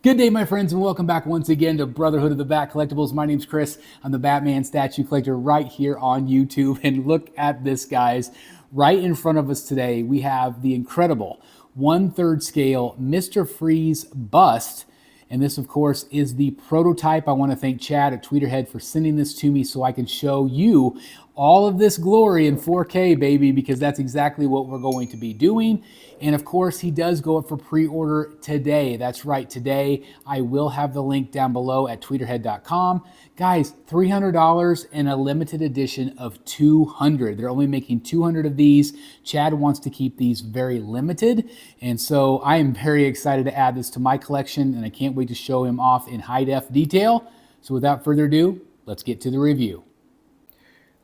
Good day, my friends, and welcome back once again to Brotherhood of the Bat Collectibles. My name's Chris. I'm the Batman statue collector right here on YouTube. And look at this, guys. Right in front of us today, we have the incredible 1/3 scale Mr. Freeze bust. And this, of course, is the prototype. I want to thank Chad at Tweeterhead for sending this to me so I can show you all of this glory in 4K, baby, because that's exactly what we're going to be doing. And of course, he does go up for pre-order today. That's right, today. I will have the link down below at tweeterhead.com. Guys, $300 and a limited edition of 200. They're only making 200 of these. Chad wants to keep these very limited. And so I am very excited to add this to my collection, and I can't wait to show him off in high-def detail. So without further ado, let's get to the review.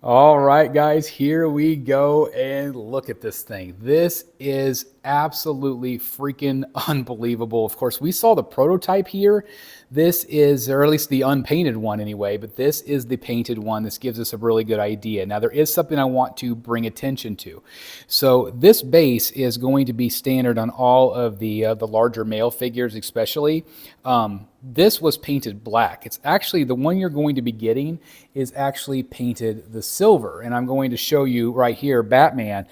All right, guys, here we go, and look at this thing. This is absolutely freaking unbelievable. Of course, we saw the prototype here. This is, or at least the unpainted one anyway, but this is the painted one. This gives us a really good idea. Now, there is something I want to bring attention to. So this base is going to be standard on all of the larger male figures, especially. This was painted black. It's actually, the one you're going to be getting is actually painted the silver. And I'm going to show you right here, Batman,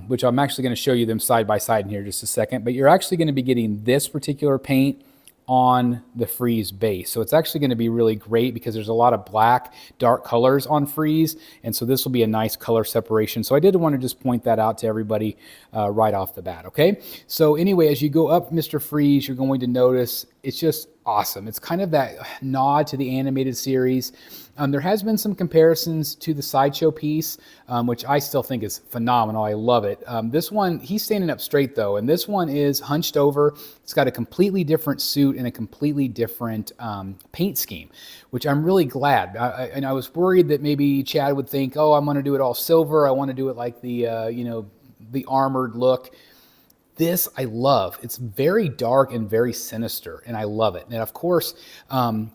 which I'm actually going to show you them side by side in here in just a second. But you're actually going to be getting this particular paint on the Freeze base. So it's actually going to be really great because there's a lot of black, dark colors on Freeze. And so this will be a nice color separation. So I did want to just point that out to everybody right off the bat, okay? So anyway, as you go up Mr. Freeze, you're going to notice it's just awesome. It's kind of that nod to the animated series. There has been some comparisons to the Sideshow piece, which I still think is phenomenal. I love it. This one, he's standing up straight though, and this one is hunched over. It's got a completely different suit and a completely different paint scheme, which I'm really glad. And I was worried that maybe Chad would think, oh, I'm going to do it all silver. I want to do it like the, the armored look. This I love. It's very dark and very sinister, and I love it. And of course, some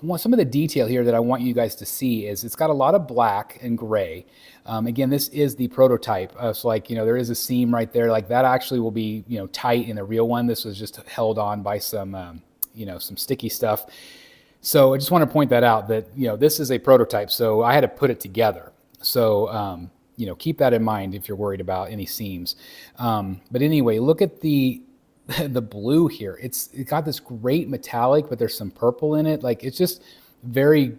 of the detail here that I want you guys to see is it's got a lot of black and gray. Again, this is the prototype. So like, there is a seam right there. Like that actually will be, tight in the real one. This was just held on by some, some sticky stuff. So I just want to point that out that, this is a prototype. So I had to put it together. So, keep that in mind if you're worried about any seams. But anyway, look at the blue here. It got this great metallic, but there's some purple in it. Like it's just very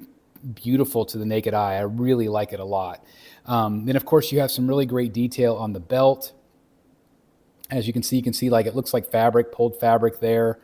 beautiful to the naked eye. I really like it a lot. Then of course you have some really great detail on the belt. As you can see like it looks like fabric, pulled fabric there.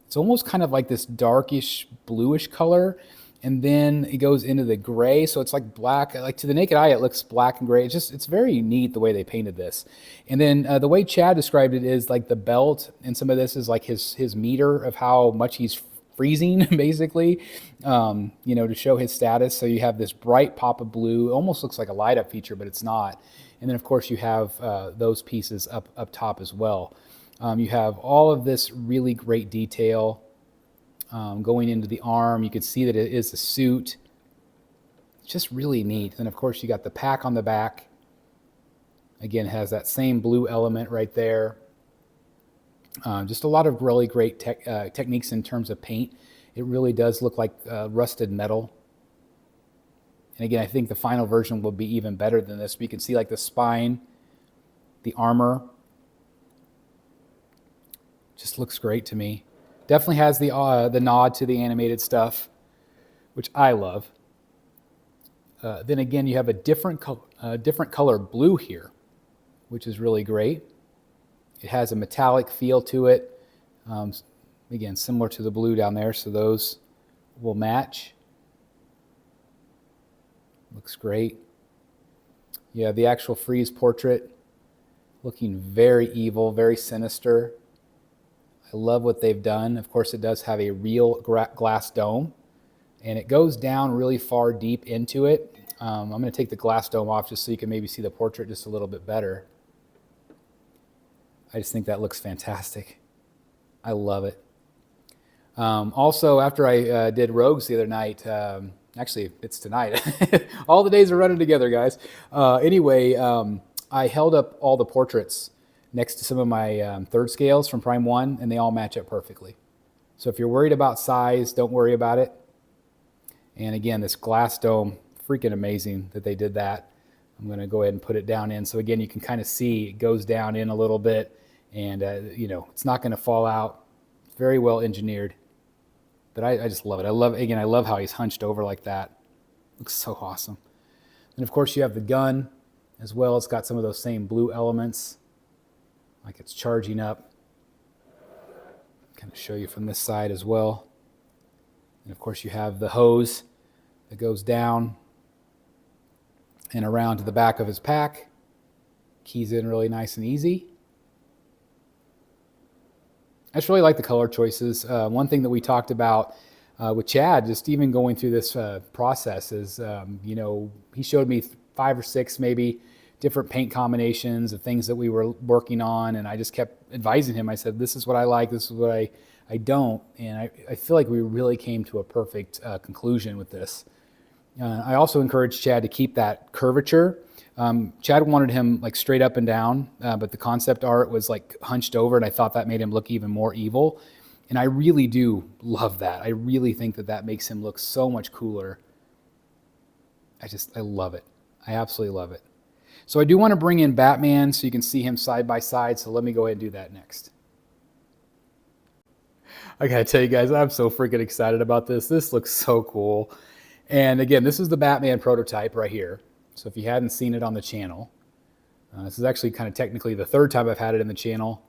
It's almost kind of like this darkish bluish color. And then it goes into the gray, so it's like black. Like to the naked eye, it looks black and gray. It's very neat the way they painted this. And then the way Chad described it is like the belt, and some of this is like his meter of how much he's freezing, basically, to show his status. So you have this bright pop of blue. It almost looks like a light up feature, but it's not. And then of course you have those pieces up top as well. You have all of this really great detail. Going into the arm, you can see that it is a suit. It's just really neat. And of course, you got the pack on the back. Again, it has that same blue element right there. Just a lot of really great techniques in terms of paint. It really does look like rusted metal. And again, I think the final version will be even better than this. But you can see like the spine, the armor. Just looks great to me. Definitely has the nod to the animated stuff, which I love. Then again, you have a different color blue here, which is really great. It has a metallic feel to it. Again, similar to the blue down there, so those will match. Looks great. Yeah, the actual Freeze portrait looking very evil, very sinister. I love what they've done. Of course, it does have a real glass dome, and it goes down really far deep into it. I'm going to take the glass dome off just so you can maybe see the portrait just a little bit better. I just think that looks fantastic. I love it. Also, after I did Rogues the other night, actually, it's tonight. All the days are running together, guys. Anyway, I held up all the portraits next to some of my third scales from Prime 1, and they all match up perfectly. So if you're worried about size, don't worry about it. And again, this glass dome, freaking amazing that they did that. I'm going to go ahead and put it down in. So again, you can kind of see it goes down in a little bit, and you know, it's not going to fall out. It's very well engineered. But I just love it. I love how he's hunched over like that. Looks so awesome. And of course, you have the gun as well. It's got some of those same blue elements, like it's charging up. Kind of show you from this side as well. And of course, you have the hose that goes down and around to the back of his pack. Keys in really nice and easy. I just really like the color choices. One thing that we talked about with Chad, just even going through this process, is you know, he showed me 5 or 6 maybe different paint combinations of things that we were working on, and I just kept advising him. I said, this is what I like, this is what I don't, and I feel like we really came to a perfect conclusion with this. I also encouraged Chad to keep that curvature. Chad wanted him like straight up and down, but the concept art was like hunched over, and I thought that made him look even more evil. And I really do love that. I really think that that makes him look so much cooler. I love it. I absolutely love it. So I do want to bring in Batman so you can see him side by side. So let me go ahead and do that next. I gotta tell you guys, I'm so freaking excited about this. This looks so cool. And again, this is the Batman prototype right here. So if you hadn't seen it on the channel, this is actually kind of technically the 3rd time I've had it in the channel.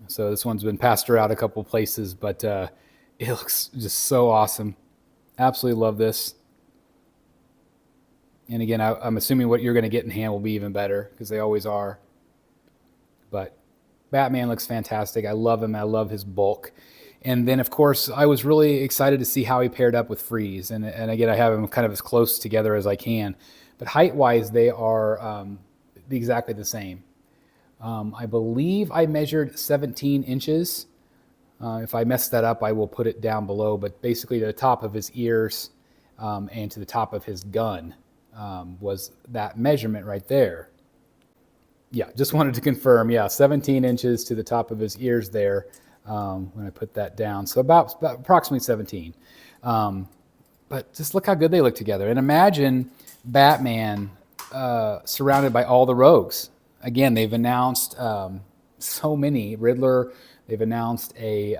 So this one's been passed around a couple places, but it looks just so awesome. Absolutely love this. And again, I'm assuming what you're going to get in hand will be even better, because they always are. But Batman looks fantastic. I love him. I love his bulk. And then, of course, I was really excited to see how he paired up with Freeze. And again, I have them kind of as close together as I can. But height-wise, they are exactly the same. I believe I measured 17 inches. If I mess that up, I will put it down below. But basically, to the top of his ears and to the top of his gun was that measurement right there. Yeah, just wanted to confirm. Yeah, 17 inches to the top of his ears there when I put that down. So about approximately 17. But just look how good they look together. And imagine Batman surrounded by all the rogues. Again, they've announced so many. Riddler, they've announced a...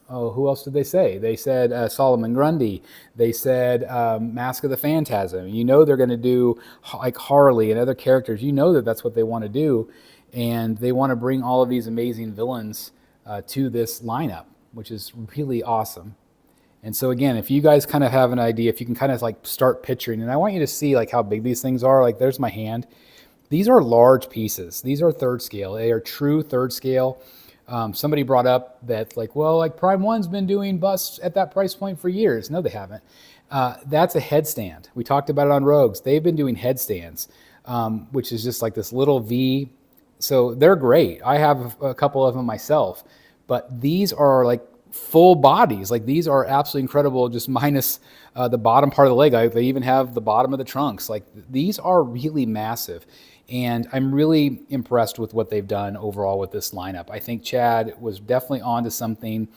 who else did they say? They said Solomon Grundy. They said Mask of the Phantasm. You know they're going to do like Harley and other characters. You know that that's what they want to do. And they want to bring all of these amazing villains to this lineup, which is really awesome. And so again, if you guys kind of have an idea, if you can kind of like start picturing, and I want you to see like how big these things are. Like there's my hand. These are large pieces. These are 3rd scale. They are true 3rd scale. Somebody brought up that like, well, like Prime 1's been doing busts at that price point for years. No, they haven't. That's a headstand. We talked about it on Rogues. They've been doing headstands, which is just like this little V. So they're great. I have a couple of them myself, but these are like full bodies. Like these are absolutely incredible, just minus the bottom part of the leg. They even have the bottom of the trunks. Like these are really massive. And I'm really impressed with what they've done overall with this lineup. I think Chad was definitely onto something.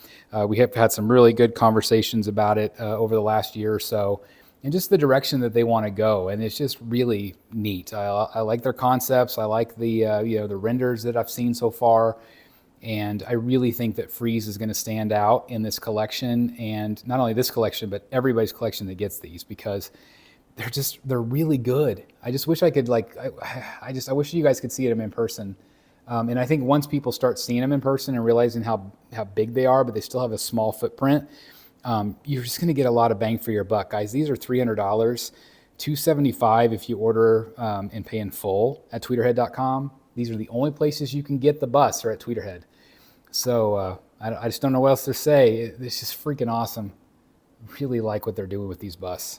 We have had some really good conversations about it over the last year or so, and just the direction that they want to go. And it's just really neat. I like their concepts. I like the the renders that I've seen so far. And I really think that Freeze is going to stand out in this collection, and not only this collection, but everybody's collection that gets these, because they're really good. I just wish I could I wish you guys could see them in person. And I think once people start seeing them in person and realizing how big they are, but they still have a small footprint, you're just going to get a lot of bang for your buck, guys. These are $300, $275 if you order and pay in full at Tweeterhead.com. These are the only places you can get the bus, or at Tweeterhead. So I just don't know what else to say. It's just freaking awesome. Really like what they're doing with these busts.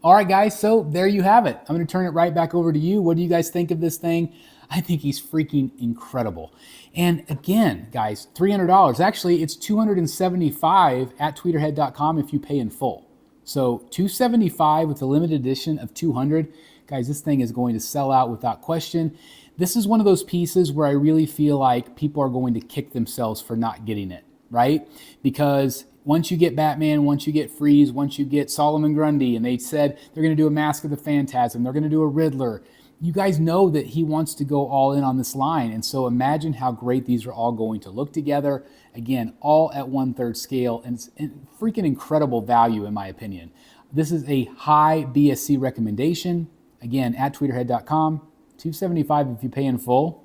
All right, guys, so there you have it. I'm going to turn it right back over to you. What do you guys think of this thing? I think he's freaking incredible. And again, guys, $300. Actually, it's $275 at Tweeterhead.com if you pay in full. So $275 with a limited edition of $200. Guys, this thing is going to sell out without question. this is one of those pieces where I really feel like people are going to kick themselves for not getting it, right? Because once you get Batman, once you get Freeze, once you get Solomon Grundy, and they said they're going to do a Mask of the Phantasm, they're going to do a Riddler, you guys know that he wants to go all in on this line. And so imagine how great these are all going to look together. Again, all at 1/3 scale, and it's freaking incredible value in my opinion. This is a high BSC recommendation. Again, at tweeterhead.com, $275 if you pay in full.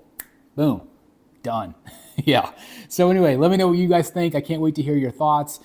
Boom, done. Yeah. So anyway, let me know what you guys think. I can't wait to hear your thoughts.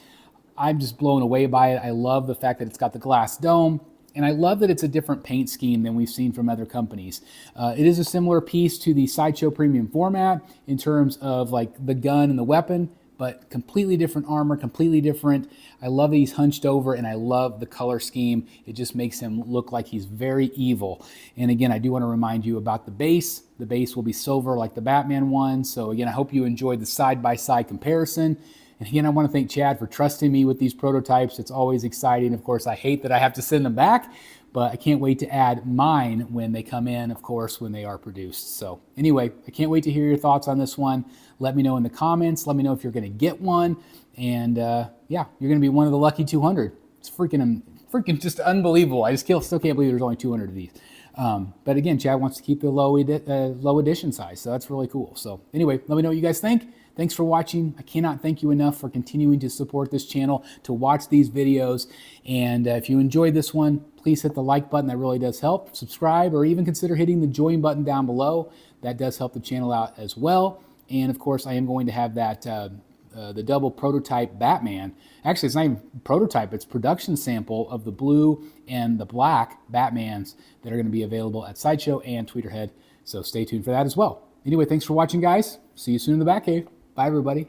I'm just blown away by it. I love the fact that it's got the glass dome. And I love that it's a different paint scheme than we've seen from other companies. It is a similar piece to the Sideshow Premium format in terms of like the gun and the weapon, but completely different armor, completely different. I love that he's hunched over, and I love the color scheme. It just makes him look like he's very evil. And again, I do want to remind you about the base. The base will be silver like the Batman one. So again, I hope you enjoyed the side-by-side comparison. And again, I want to thank Chad for trusting me with these prototypes. It's always exciting. Of course, I hate that I have to send them back, but I can't wait to add mine when they come in, of course, when they are produced. So anyway, I can't wait to hear your thoughts on this one. Let me know in the comments. Let me know if you're going to get one. And yeah, you're going to be one of the lucky 200. It's freaking just unbelievable. I just still can't believe there's only 200 of these. But again, Chad wants to keep the low edition size, so that's really cool. So anyway, let me know what you guys think. Thanks for watching. I cannot thank you enough for continuing to support this channel, to watch these videos. And if you enjoyed this one, please hit the like button. That really does help. Subscribe, or even consider hitting the join button down below. That does help the channel out as well. And of course, I am going to have that the double prototype Batman. Actually, it's not even prototype, it's production sample of the blue and the black Batmans that are going to be available at Sideshow and Tweeterhead. So stay tuned for that as well. Anyway, thanks for watching, guys. See you soon in the Batcave. Bye, everybody.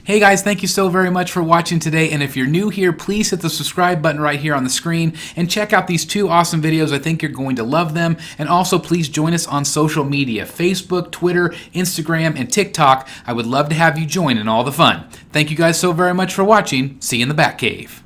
Hey guys, thank you so very much for watching today, and if you're new here, please hit the subscribe button right here on the screen and check out these two awesome videos. I think you're going to love them. And also please join us on social media: Facebook, Twitter, Instagram, and TikTok. I would love to have you join in all the fun. Thank you guys so very much for watching. See you in the Batcave.